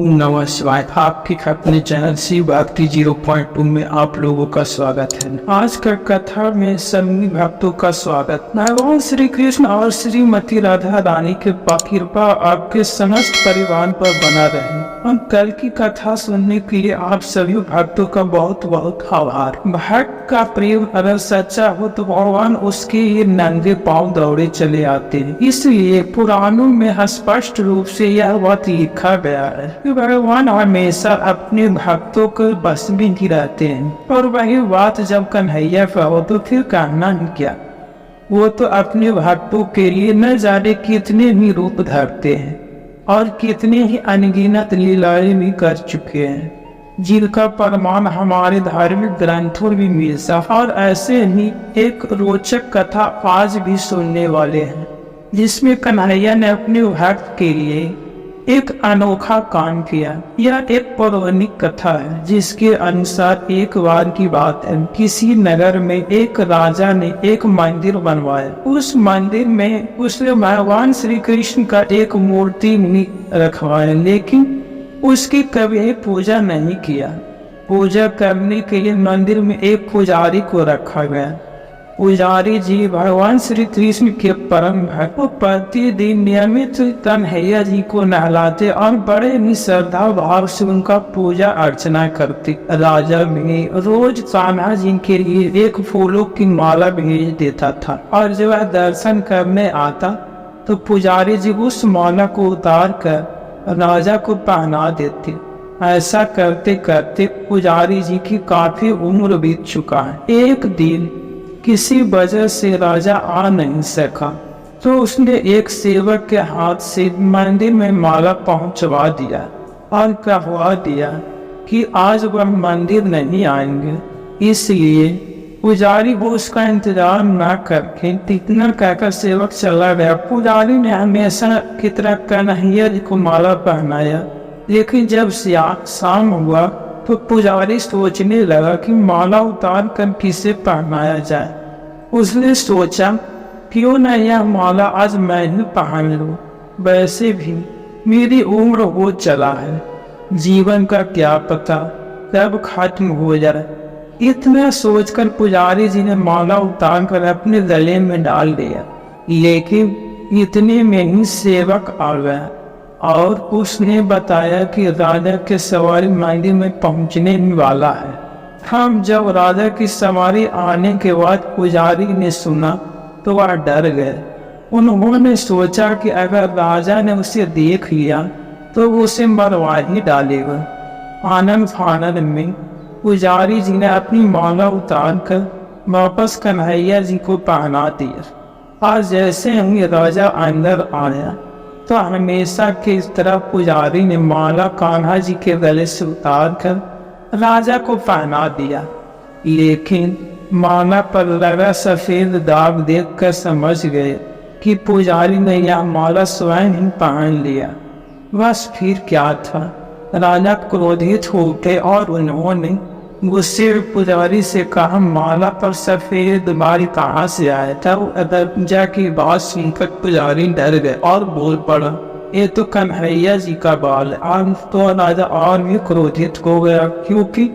ओम नमः शिवाय। आपके अपने चैनल शिव भक्ति 0.2 में आप लोगों का स्वागत है। आज का कथा में सभी भक्तों का स्वागत। भगवान श्री कृष्ण और श्रीमती राधा रानी के कृपा आपके समस्त परिवार पर बना रहे। हम कल की कथा सुनने के लिए आप सभी भक्तों का बहुत बहुत आभार। भक्त का प्रेम अगर सच्चा हो तो भगवान उसके ये नंगे पांव दौड़े चले आते हैं। इसलिए पुराणों में स्पष्ट रूप से यह बात लिखा गया है कि भगवान हमेशा अपने भक्तों के बस में ही रहते हैं। और वही बात जब कन्हैया पर हो तो फिर कहना ही क्या। वो तो अपने भक्तों के लिए न जाने कितने ही रूप धरते हैं और कितने ही अनगिनत लीलाएं भी कर चुके हैं, जिनका प्रमाण हमारे धार्मिक ग्रंथों में मिलता। और ऐसे ही एक रोचक कथा आज भी सुनने वाले हैं, जिसमें कन्हैया ने अपने भक्त के लिए एक अनोखा काम किया। यह एक पौराणिक कथा है, जिसके अनुसार एक बार की बात है, किसी नगर में एक राजा ने एक मंदिर बनवाया। उस मंदिर में उसने भगवान श्री कृष्ण का एक मूर्ति रखवाया, लेकिन उसकी कभी पूजा नहीं किया। पूजा करने के लिए मंदिर में एक पुजारी को रखा गया। पुजारी जी भगवान श्री कृष्ण के परम भक्त, प्रतिदिन नियमित कन्हैया जी को नहलाते और बड़े ही श्रद्धा भाव से उनका पूजा अर्चना करते। राजा भी रोज कान्हा जी के लिए एक फूलों की माला भेज देता था, और जब वह दर्शन करने आता तो पुजारी जी उस माला को उतार कर राजा को पहना देते। ऐसा करते करते पुजारी जी की काफी उम्र बीत चुका है। एक दिन किसी वजह से राजा आ नहीं सका, तो उसने एक सेवक के हाथ से मंदिर में माला पहुंचवा दिया और कहवा दिया कि आज वह मंदिर नहीं आएंगे। इसलिए पुजारी वो उसका इंतजार न करके इतना कहकर सेवक चला गया। पुजारी ने हमेशा की तरह कन्हैया जी को माला पहनाया, लेकिन जब शाम हुआ तो पुजारी सोचने लगा कि माला उतार कर किसे पहनाया जाए। उसने सोचा क्यों न यह माला आज मैं ही पहन लूं। वैसे भी मेरी उम्र हो चला है, जीवन का क्या पता कब खत्म हो जाए। इतना सोचकर पुजारी जी ने माला उतार कर अपने गले में डाल दिया, लेकिन इतने में ही सेवक आ गया और उसने बताया कि राजा के सवारी मंदिर में पहुंचने वाला है। हम जब राजा की सवारी आने के बाद पुजारी ने सुना तो वह डर गए। उन्होंने सोचा कि अगर राजा ने उसे देख लिया तो उसे मरवा ही डालेगा। आनंद फानंद में पुजारी जी ने अपनी माला उतार कर वापस कन्हैया जी को पहना दिया। और जैसे ही राजा अंदर आया तो हमेशा की तरह पुजारी ने माला कान्हा जी के गले से उतार कर राजा को पहना दिया, लेकिन माला पर लगा सफेद दाग देखकर समझ गए कि पुजारी ने यह माला स्वयं ही पहन लिया। बस फिर क्या था, राजा क्रोधित हो उठे और उन्होंने गुस्से में पुजारी से कहा माला पर सफेद बाल कहाँ से आया था। राजा की बात सुनकर पुजारी डर गए और बोल पड़ा ये तो कन्हैया जी का बाल है। अब तो राजा और भी क्रोधित हो गया, क्योंकि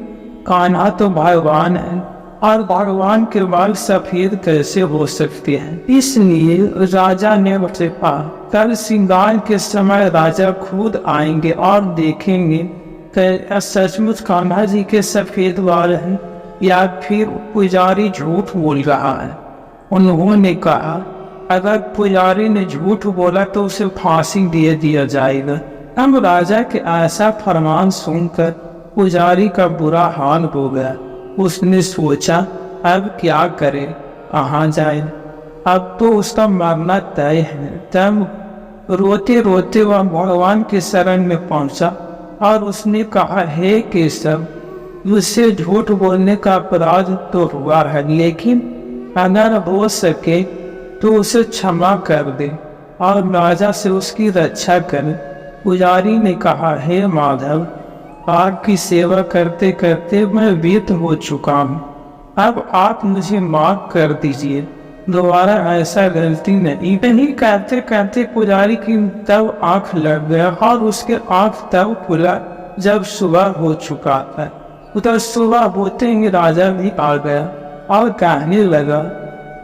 कान्हा तो भगवान है और भगवान के बाल सफेद कैसे हो सकते हैं। इसलिए राजा ने उसे कहा कल श्रृंगार के समय राजा खुद आएंगे और देखेंगे सचमुच कान्हा जी के सफेद बाल हैं या फिर पुजारी झूठ बोल रहा है। उन्होंने कहा अगर पुजारी ने झूठ बोला तो उसे फांसी दे दिया जाएगा। अब राजा के ऐसा फरमान सुनकर पुजारी का बुरा हाल हो गया। उसने सोचा अब क्या करे, कहाँ जाए, अब तो उसका मरना तय है। तब रोते रोते वह भगवान के शरण में पहुंचा और उसने कहा हे केशव, मुझसे झूठ बोलने का अपराध तो हुआ है, लेकिन अगर हो सके तो उसे क्षमा कर दे और राजा से उसकी रक्षा कर। पुजारी ने कहा हे माधव, आपकी सेवा करते करते मैं व्यर्थ हो चुका हूँ, अब आप मुझे माफ कर दीजिए। दोबारा ऐसा गलती नहीं। नहीं कहते कहते पुजारी की तब आंख लग गया और उसके आंख तब खुला जब सुबह हो चुका था। उधर सुबह होते ही राजा भी आ गया और कहने लगा,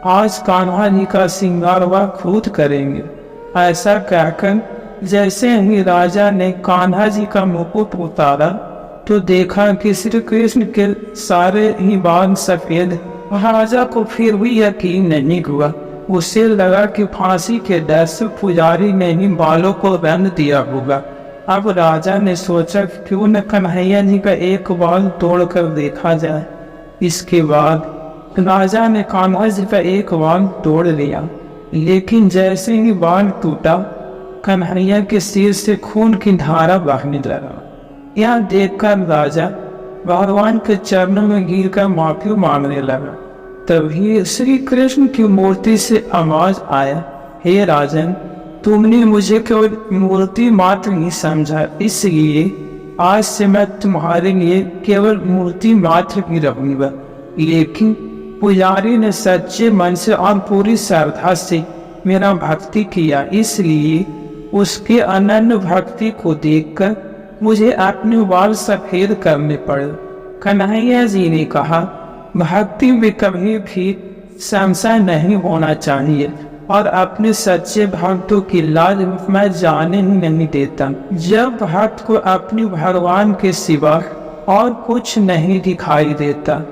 आज कान्हा जी का श्रृंगार वह खुद करेंगे। ऐसा कहकर जैसे ही राजा ने कान्हा जी का मुकुट उतारा तो देखा कि श्री कृष्ण के सारे ही बाल सफेद। राजा को फिर भी यकीन नहीं हुआ। उसे लगा कि फांसी के डर से पुजारी ने ही बालों को रंग दिया होगा। अब राजा ने सोचा क्यों न कन्हैया जी का एक बाल तोड़कर देखा जाए। इसके बाद राजा ने कान्हा जी का एक बाल तोड़ लिया, लेकिन जैसे ही बाल टूटा कन्हैया के सिर से खून की धारा बहने लगा। यह देखकर राजा भगवान के चरणों में गिरकर माफी मांगने लगा। तभी श्री कृष्ण की मूर्ति से आवाज आया, हे राजन, तुमने मुझे केवल मूर्ति मात्र नहीं समझा, इसलिए आज से मैं तुम्हारे लिए केवल मूर्ति मात्र ही रहूंगा। लेकिन पुजारी ने सच्चे मन से और पूरी श्रद्धा से मेरा भक्ति किया, इसलिए उसके अनन्य भक्ति को देखकर मुझे अपने बाल सफेद करने पड़े। कन्हैया जी ने कहा, भक्ति में कभी भी संशय नहीं होना चाहिए और अपने सच्चे भक्तों की लाज मैं जाने ही नहीं देता। जब भक्त को अपने भगवान के सिवा और कुछ नहीं दिखाई देता,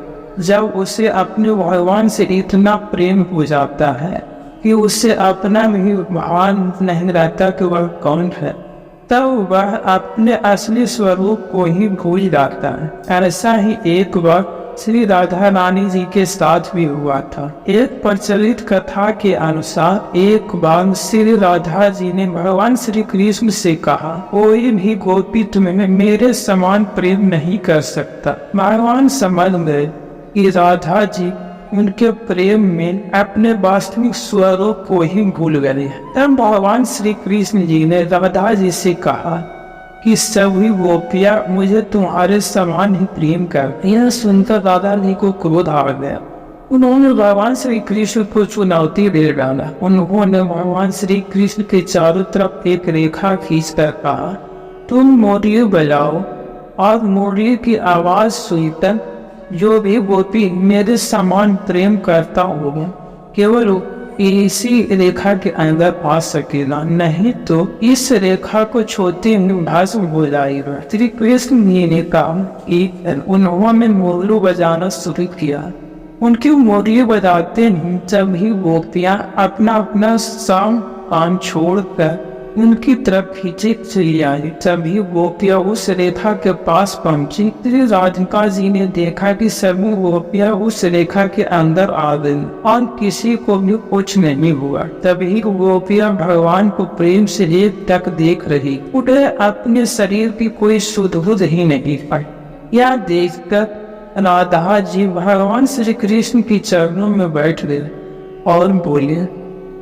जब उसे अपने भगवान से इतना प्रेम हो जाता है कि उसे अपना भी भान नहीं रहता कि वह कौन है, तब वह अपने असली स्वरूप को ही भूल जाता है। ऐसा ही एक बार श्री राधा रानी जी के साथ भी हुआ था। एक प्रचलित कथा के अनुसार एक बार श्री राधा जी ने भगवान श्री कृष्ण से कहा, कोई भी गोपी तुम्हें मेरे समान प्रेम नहीं कर सकता। भगवान समझ गए कि राधा जी उनके प्रेम में अपने वास्तविक स्वरूप को ही भूल गए। तब भगवान श्री कृष्ण जी ने राधा जी से कहा कि सभी गोपियां मुझे तुम्हारे समान ही प्रेम कर। यह सुनकर राधा जी को क्रोध आ गया। उन्होंने भगवान श्री कृष्ण को चुनौती दे डाला। उन्होंने भगवान श्री कृष्ण के चारों तरफ एक रेखा खींचकर कहा, तुम मोरिये बजाओ, और मोरिये की आवाज सुनकर जो भी गोपी मेरे समान प्रेम करता होगा केवल इसी रेखा के अंदर आ सकेगा, नहीं तो इस रेखा को छूते ही भस्म हो जाएगा। श्री कृष्ण ने कहा कि उन्होंने मोरलू बजाना शुरू किया। उनके मोरिये बजाते ही सभी गोपियां अपना अपना काम कान छोड़कर उनकी तरफ खींचे चली आई। सभी गोपियां उस रेखा के पास पहुंची। श्री राधिका जी ने देखा कि सभी गोपियां उस रेखा के अंदर आ गई और किसी को भी कुछ नहीं हुआ। तभी गोपियां भगवान को प्रेम से एक टक देख रही। उन्हें अपने शरीर की कोई सुध ही नहीं पाई। यह देखकर राधा जी भगवान श्री कृष्ण की चरणों में बैठ गए और बोले,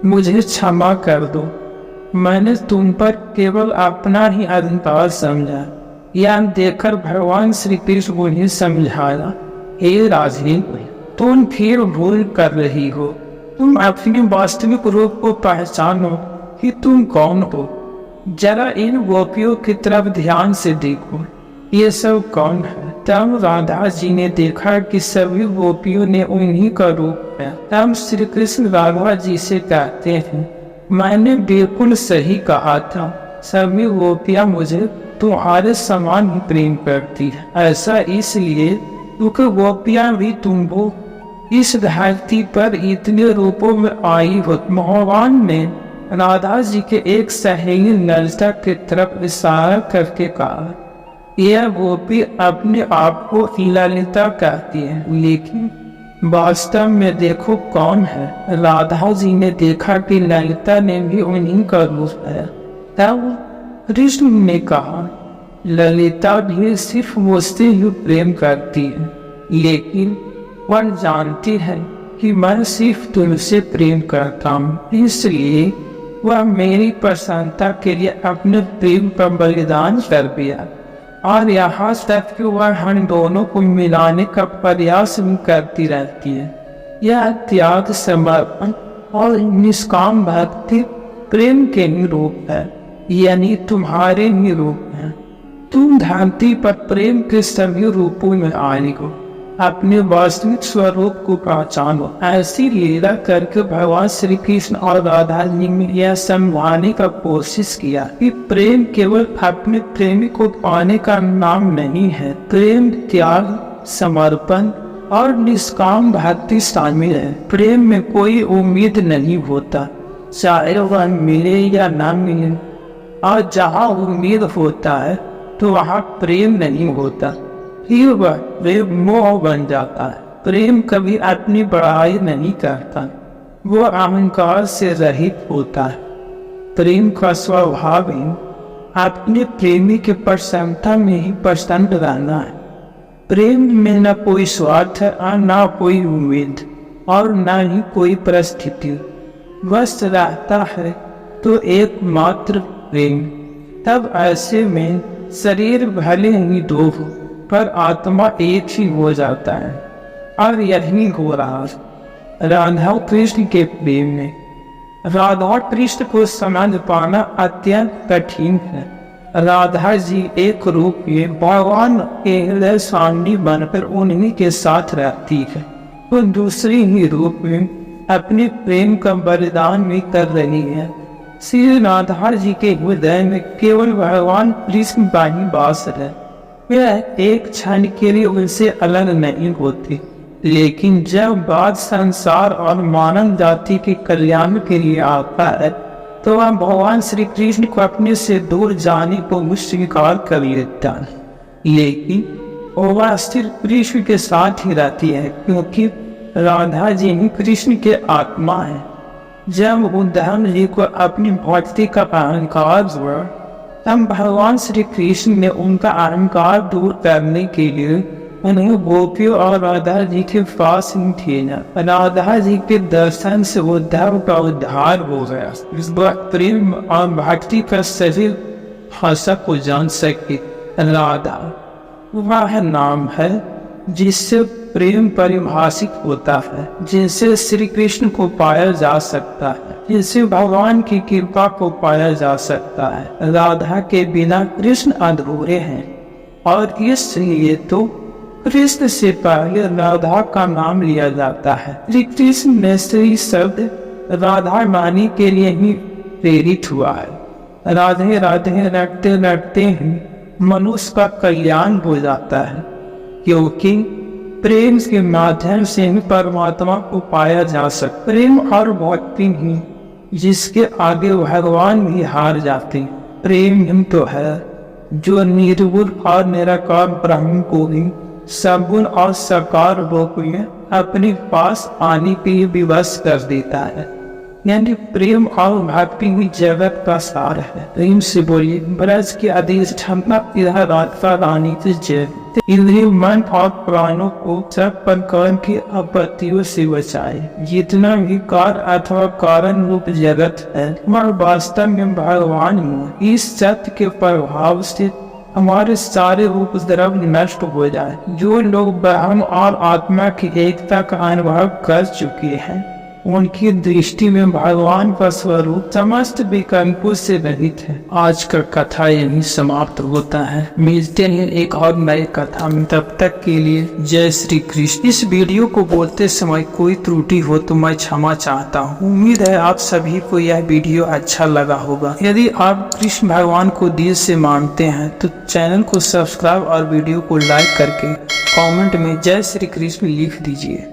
मुझे क्षमा कर दो, मैंने तुम पर केवल अपना ही अधिकार समझा। यह देखकर भगवान श्री कृष्ण उन्हें समझाया, हे राधे, तुम फिर भूल कर रही हो। तुम अपने वास्तविक रूप को पहचानो कि तुम कौन हो। जरा इन गोपियों की तरफ ध्यान से देखो, ये सब कौन है। तब राधा जी ने देखा कि सभी गोपियों ने उन्हीं का रूप है। तब श्री कृष्ण राधा जी से कहते हैं, मैंने बिल्कुल सही कहा था, सभी गोपियां मुझे तुम्हारे समान ही प्रेम करती है। ऐसा इसलिए क्योंकि गोपियां भी तुम हो। इस धरती पर इतने रूपों में आई हो। भगवान ने राधा जी के एक सहेली ललिता की तरफ इशारा करके कहा, यह गोपी अपने आप को ललिता कहती है, लेकिन वास्तव में देखो कौन है। राधा जी ने देखा कि ललिता ने भी उन्हीं का रूप है। तब कृष्ण ने कहा, ललिता भी सिर्फ मुझसे ही प्रेम करती है, लेकिन वह जानती है कि मैं सिर्फ तुमसे प्रेम करता हूँ, इसलिए वह मेरी प्रसन्नता के लिए अपने प्रेम पर बलिदान कर दिया और यहाँ तक कि वह हम दोनों को मिलाने का प्रयास भी करती रहती है। यह त्याग, समर्पण और निष्काम भक्ति प्रेम के ही रूप है, यानी तुम्हारे ही रूप है। तुम धरती पर प्रेम के सभी रूपों में आए हो, अपने वास्तविक स्वरूप को पहचानो। ऐसी लीला करके भगवान श्री कृष्ण और राधा जी ने यह समझाने का कोशिश किया कि प्रेम केवल अपने प्रेमी को पाने का नाम नहीं है। प्रेम त्याग, समर्पण और निष्काम भक्ति शामिल है। प्रेम में कोई उम्मीद नहीं होता, चाहे वह मिले या ना मिले, और जहाँ उम्मीद होता है तो वहाँ प्रेम नहीं होता, फिर वह प्रेम मोह बन जाता है। प्रेम कभी अपनी बड़ाई नहीं करता, वो अहंकार से रहित होता है। प्रेम का स्वभाव ही अपने प्रेमी के प्रसन्नता में ही प्रसन्न रहना है। प्रेम में न कोई स्वार्थ और न कोई उम्मीद और न ही कोई परिस्थिति, बस रहता है तो एकमात्र प्रेम। तब ऐसे में शरीर भले ही दो हो पर आत्मा एक ही हो जाता है, और यही हो रहा राधा कृष्ण के प्रेम में। राधा कृष्ण को समझ पाना अत्यंत कठिन है। राधा जी एक रूप में भगवान के हृदय स्वामी बनकर उन्हीं के साथ रहती है, तो दूसरी ही रूप में अपने प्रेम का बलिदान भी कर रही है। श्री राधा जी के हृदय में केवल भगवान कृष्ण का ही वास है। वह एक क्षण के लिए उनसे अलग नहीं होती, लेकिन जब बात संसार और मानव जाति के कल्याण के लिए आता है तो वह भगवान श्री कृष्ण को अपने से दूर जाने को स्वीकार कर लेता है। लेकिन वह सिर्फ कृष्ण के साथ ही रहती है, क्योंकि राधा जी ही कृष्ण के आत्मा है। जब उद्धव जी को अपनी भक्ति का अहंकार हुआ, तब भगवान श्री कृष्ण ने उनका अहंकार दूर करने के लिए उन्हें गोपियों और राधा जी के पास ही भेजा। राधा जी के दर्शन से उद्धव का उद्धार हो गया। इस बार प्रेम और भक्ति का सही भाषा को जान सके। राधा वह नाम है जिससे प्रेम परिभाषित होता है, जिनसे श्री कृष्ण को पाया जा सकता है, जिनसे भगवान की कृपा को पाया जा सकता है। राधा के बिना कृष्ण अधूरे हैं, और इसलिए तो कृष्ण से पहले राधा का नाम लिया जाता है। श्री कृष्ण में श्री शब्द राधा रानी के लिए ही प्रेरित हुआ है। राधे राधे रटते रटते ही मनुष्य का कल्याण हो जाता है, क्योंकि प्रेम के माध्यम से ही परमात्मा को पाया जा सकता। प्रेम और भक्ति ही जिसके आगे भगवान भी हार जाते। प्रेम ही तो है जो निर्गुण और निराकार ब्रह्म को ही सगुण और साकार रूप में अपने पास आने के लिए विवश कर देता है। यानी प्रेम और भक्ति ही जगत का सार है। प्रेम से बोलिए ब्रज की अधिष्ठाता राधा रानी से जय। इंद्रिय मन और प्राणों को सब प्रकार की आपत्तियों से बचाए। जितना भी कार्य अथवा कारण रूप जगत है वह वास्तव में भगवान में। इस सत्य के प्रभाव से हमारे सारे रूप द्रव्य नष्ट हो जाए। जो लोग ब्रह्म और आत्मा की एकता का अनुभव कर चुके हैं, उनकी दृष्टि में भगवान का स्वरूप समस्त विकल्पों से रहित है। आज का कथा यही समाप्त होता है। मिलते हैं एक और नई कथा में, तब तक के लिए जय श्री कृष्ण। इस वीडियो को बोलते समय कोई त्रुटि हो तो मैं क्षमा चाहता हूँ। उम्मीद है आप सभी को यह वीडियो अच्छा लगा होगा। यदि आप कृष्ण भगवान को दिल से मानते हैं तो चैनल को सब्सक्राइब और वीडियो को लाइक करके कॉमेंट में जय श्री कृष्ण लिख दीजिए।